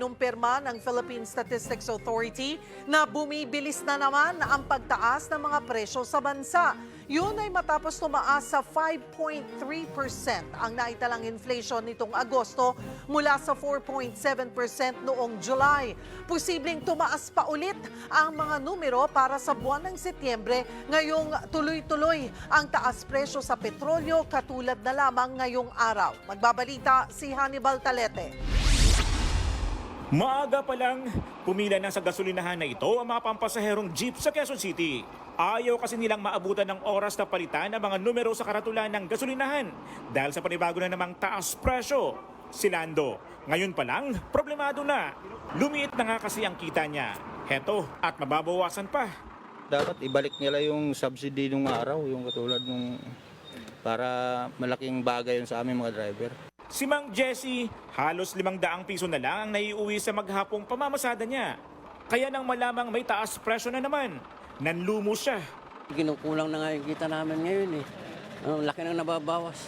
kinumpirma ng Philippine Statistics Authority na bumibilis na naman ang pagtaas ng mga presyo sa bansa. Yun ay matapos tumaas sa 5.3% ang naitalang inflation nitong Agosto mula sa 4.7% noong July. Posibleng tumaas pa ulit ang mga numero para sa buwan ng Setyembre ngayong tuloy-tuloy ang taas presyo sa petrolyo katulad na lamang ngayong araw. Magbabalita si Hannibal Talete. Maaga pa lang, pumila na sa gasolinahan na ito ang mga pampasaherong jeep sa Quezon City. Ayaw kasi nilang maabutan ng oras na palitan ang mga numero sa karatulan ng gasolinahan dahil sa panibago na namang taas presyo. Si Lando, ngayon pa lang, problemado na. Lumiit na nga kasi ang kita niya. Heto, at mababawasan pa. Dapat ibalik nila yung subsidy nung araw, yung katulad nung para malaking bagay yun sa aming mga driver. Si Mang Jessie, halos 500 piso na lang ang naiuwi sa maghapong pamamasada niya. Kaya nang malamang may taas presyo na naman, nanlumo siya. Kinukulang na nga yung kita namin ngayon eh. Ang laki nang nababawas.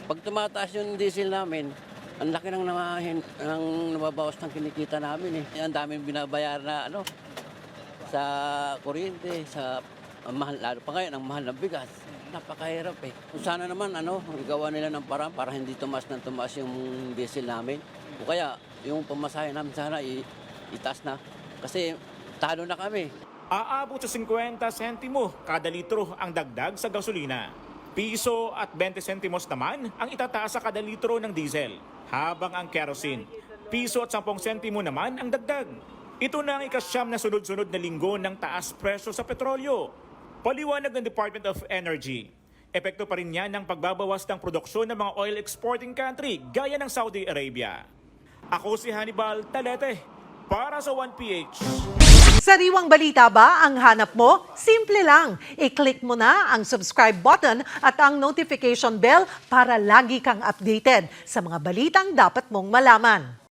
Pag tumataas yung diesel namin, ang laki nang nababawas ng kinikita namin eh. Ang daming binabayaran na sa kuryente, sa mahal, lalo pa ngayon ang mahal ng bigas. Napakahirap eh. Kung sana naman igawa nila ng paraan para hindi tumaas yung diesel namin. O kaya yung pamasahe namin sana itaas na. Kasi talo na kami. Aabot sa 50 sentimo kada litro ang dagdag sa gasolina. Piso at 20 sentimos naman ang itataas sa kada litro ng diesel. Habang ang kerosene, piso at 10 sentimo naman ang dagdag. Ito na ang ikasyam na sunod-sunod na linggo ng taas presyo sa petrolyo. Paliwanag ng Department of Energy, epekto pa rin yan ng pagbabawas ng produksyon ng mga oil exporting country gaya ng Saudi Arabia. Ako si Hannibal Talete para sa 1PH. Sariwang balita ba ang hanap mo? Simple lang. I-click mo na ang subscribe button at ang notification bell para lagi kang updated sa mga balitang dapat mong malaman.